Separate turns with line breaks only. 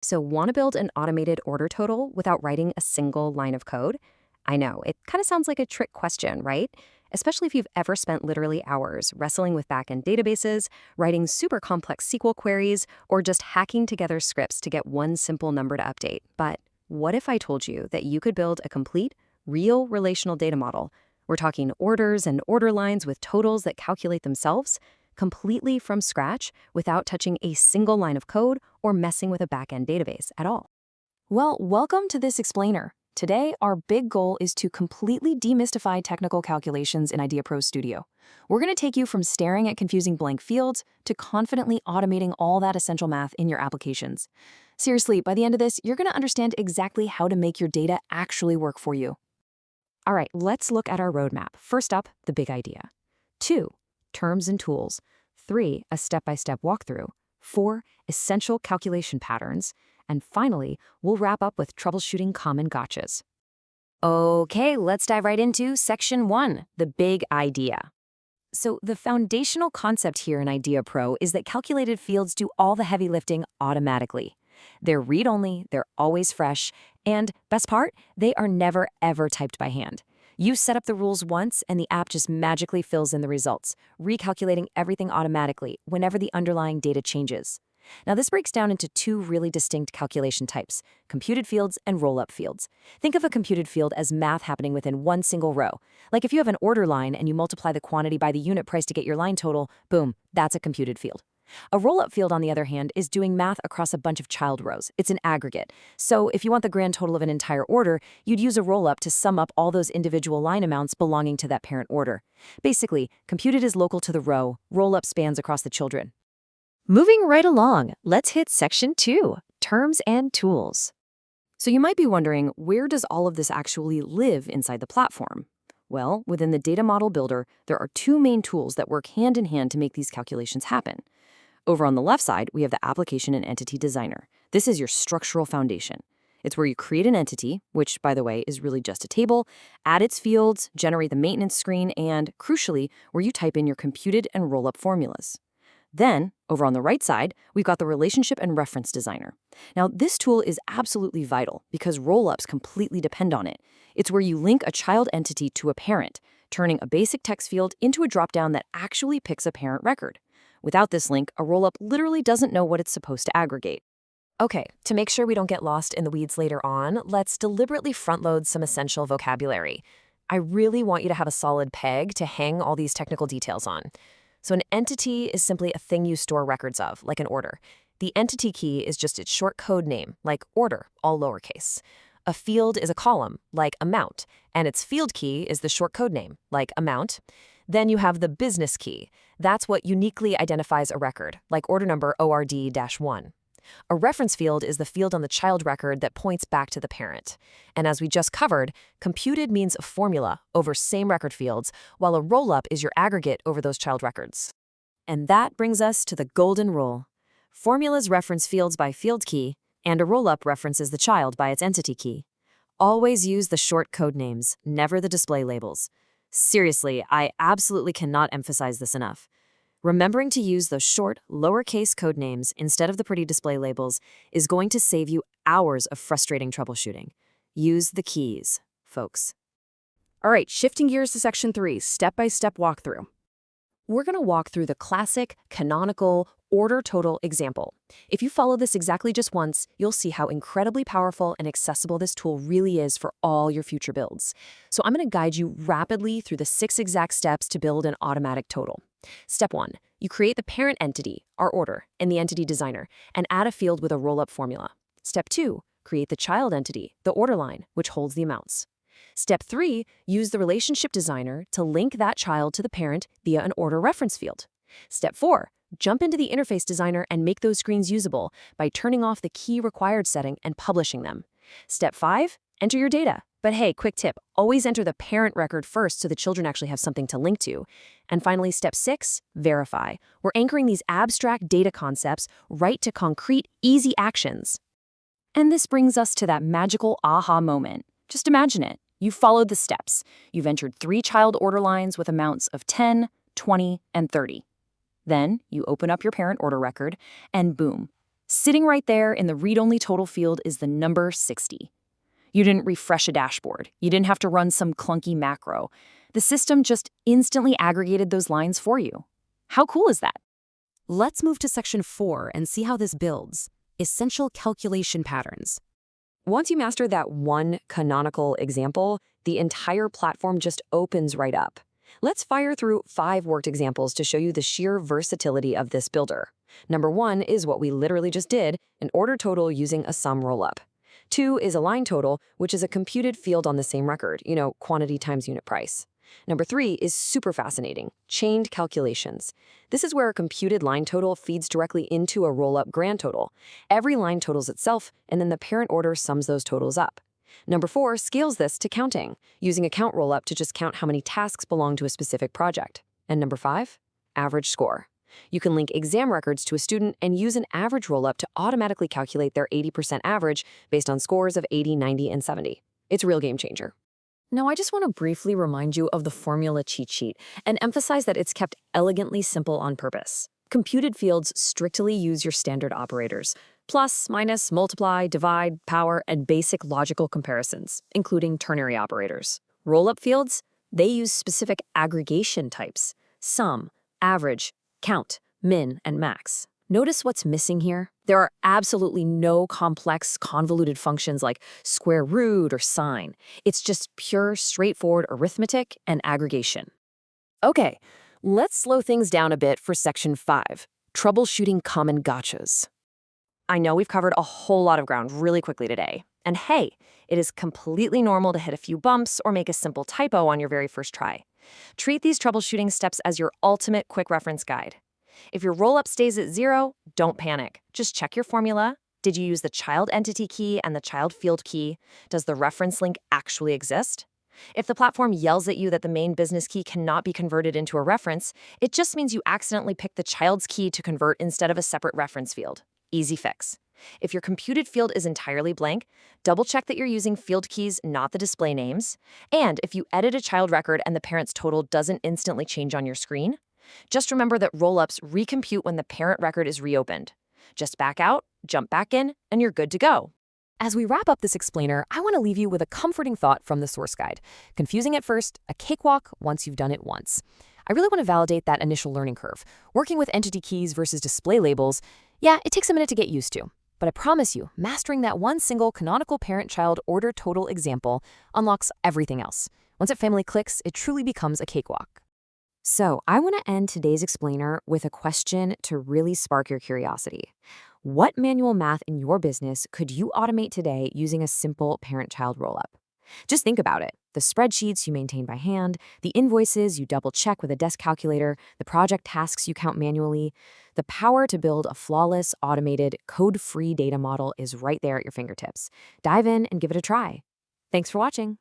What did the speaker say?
So, want to build an automated order total without writing a single line of code? I know, it kind of sounds like a trick question, right? Especially if you've ever spent literally hours wrestling with backend databases, writing super complex SQL queries, or just hacking together scripts to get one simple number to update. But what if I told you that you could build a complete, real relational data model? We're talking orders and order lines with totals that calculate themselves completely from scratch without touching a single line of code or messing with a backend database at all.
Well, welcome to this explainer. Today, our big goal is to completely demystify technical calculations in IdeaPro Studio. We're going to take you from staring at confusing blank fields to confidently automating all that essential math in your applications. Seriously, by the end of this, you're going to understand exactly how to make your data actually work for you.
All right, let's look at our roadmap. First up, the big idea. 2, terms and tools. 3, a step-by-step walkthrough. 4, essential calculation patterns. And finally, we'll wrap up with troubleshooting common gotchas. Okay, let's dive right into section 1, the big idea. So the foundational concept here in IdeaPro is that calculated fields do all the heavy lifting automatically. They're read-only, they're always fresh, and best part, they are never ever typed by hand. You set up the rules once and the app just magically fills in the results, recalculating everything automatically whenever the underlying data changes. Now this breaks down into 2 really distinct calculation types, computed fields and rollup fields. Think of a computed field as math happening within one single row. Like if you have an order line and you multiply the quantity by the unit price to get your line total, boom, that's a computed field. A rollup field, on the other hand, is doing math across a bunch of child rows. It's an aggregate. So if you want the grand total of an entire order, you'd use a rollup to sum up all those individual line amounts belonging to that parent order. Basically, computed is local to the row, rollup spans across the children.
Moving right along, let's hit section 2, terms and tools.
So you might be wondering, where does all of this actually live inside the platform? Well, within the Data Model Builder, there are 2 main tools that work hand in hand to make these calculations happen. Over on the left side, we have the Application and Entity Designer. This is your structural foundation. It's where you create an entity, which, by the way, is really just a table, add its fields, generate the maintenance screen, and, crucially, where you type in your computed and rollup formulas. Then, over on the right side, we've got the Relationship and Reference Designer. Now, this tool is absolutely vital because rollups completely depend on it. It's where you link a child entity to a parent, turning a basic text field into a dropdown that actually picks a parent record. Without this link, a rollup literally doesn't know what it's supposed to aggregate.
Okay, to make sure we don't get lost in the weeds later on, let's deliberately front-load some essential vocabulary. I really want you to have a solid peg to hang all these technical details on. So an entity is simply a thing you store records of, like an order. The entity key is just its short code name, like order, all lowercase. A field is a column, like amount, and its field key is the short code name, like amount. Then you have the business key. That's what uniquely identifies a record, like order number ORD-1. A reference field is the field on the child record that points back to the parent. And as we just covered, computed means a formula over same record fields, while a rollup is your aggregate over those child records. And that brings us to the golden rule. Formulas reference fields by field key, and a rollup references the child by its entity key. Always use the short code names, never the display labels. Seriously, I absolutely cannot emphasize this enough. Remembering to use those short, lowercase code names instead of the pretty display labels is going to save you hours of frustrating troubleshooting. Use the keys, folks.
All right, shifting gears to section 3, step-by-step walkthrough. We're going to walk through the classic, canonical, order total example. If you follow this exactly just once, you'll see how incredibly powerful and accessible this tool really is for all your future builds. So I'm going to guide you rapidly through the 6 exact steps to build an automatic total. Step 1, you create the parent entity, our order, in the Entity Designer, and add a field with a rollup formula. Step 2, create the child entity, the order line, which holds the amounts. Step 3, use the Relationship Designer to link that child to the parent via an order reference field. Step 4, jump into the Interface Designer and make those screens usable by turning off the key required setting and publishing them. Step 5, enter your data. But hey, quick tip, always enter the parent record first so the children actually have something to link to. And finally, step 6, verify. We're anchoring these abstract data concepts right to concrete, easy actions. And this brings us to that magical aha moment. Just imagine it. You've followed the steps. You've entered 3 child order lines with amounts of 10, 20, and 30. Then you open up your parent order record, and boom, Sitting right there in the read-only total field is the number 60. You didn't refresh a dashboard. You didn't have to run some clunky macro. The system just instantly aggregated those lines for you. How cool is that? Let's move to section 4 and see how this builds. Essential calculation patterns. Once you master that one canonical example, the entire platform just opens right up. Let's fire through 5 worked examples to show you the sheer versatility of this builder. Number 1 is what we literally just did, an order total using a sum rollup. 2 is a line total, which is a computed field on the same record, quantity times unit price. Number 3 is super fascinating, chained calculations. This is where a computed line total feeds directly into a rollup grand total. Every line totals itself, and then the parent order sums those totals up. Number 4 scales this to counting, using a count rollup to just count how many tasks belong to a specific project. And number 5, average score. You can link exam records to a student and use an average rollup to automatically calculate their 80% average based on scores of 80, 90, and 70. It's a real game changer. Now, I just want to briefly remind you of the formula cheat sheet and emphasize that it's kept elegantly simple on purpose. Computed fields strictly use your standard operators: plus, minus, multiply, divide, power, and basic logical comparisons, including ternary operators. Rollup fields, they use specific aggregation types: sum, average, count, min, and max. Notice what's missing here? There are absolutely no complex, convoluted functions like square root or sine. It's just pure, straightforward arithmetic and aggregation. Okay, let's slow things down a bit for section 5, troubleshooting common gotchas. I know we've covered a whole lot of ground really quickly today. And hey, it is completely normal to hit a few bumps or make a simple typo on your very first try. Treat these troubleshooting steps as your ultimate quick reference guide. If your rollup stays at 0, don't panic. Just check your formula. Did you use the child entity key and the child field key? Does the reference link actually exist? If the platform yells at you that the main business key cannot be converted into a reference, it just means you accidentally picked the child's key to convert instead of a separate reference field. Easy fix. If your computed field is entirely blank, double-check that you're using field keys, not the display names. And if you edit a child record and the parent's total doesn't instantly change on your screen, just remember that rollups recompute when the parent record is reopened. Just back out, jump back in, and you're good to go. As we wrap up this explainer, I want to leave you with a comforting thought from the source guide. Confusing at first, a cakewalk once you've done it once. I really want to validate that initial learning curve. Working with entity keys versus display labels, yeah, it takes a minute to get used to. But I promise you, mastering that one single canonical parent-child order total example unlocks everything else. Once it family clicks, it truly becomes a cakewalk. So I want to end today's explainer with a question to really spark your curiosity. What manual math in your business could you automate today using a simple parent-child rollup? Just think about it. The spreadsheets you maintain by hand, the invoices you double-check with a desk calculator, the project tasks you count manually. The power to build a flawless, automated, code-free data model is right there at your fingertips. Dive in and give it a try. Thanks for watching.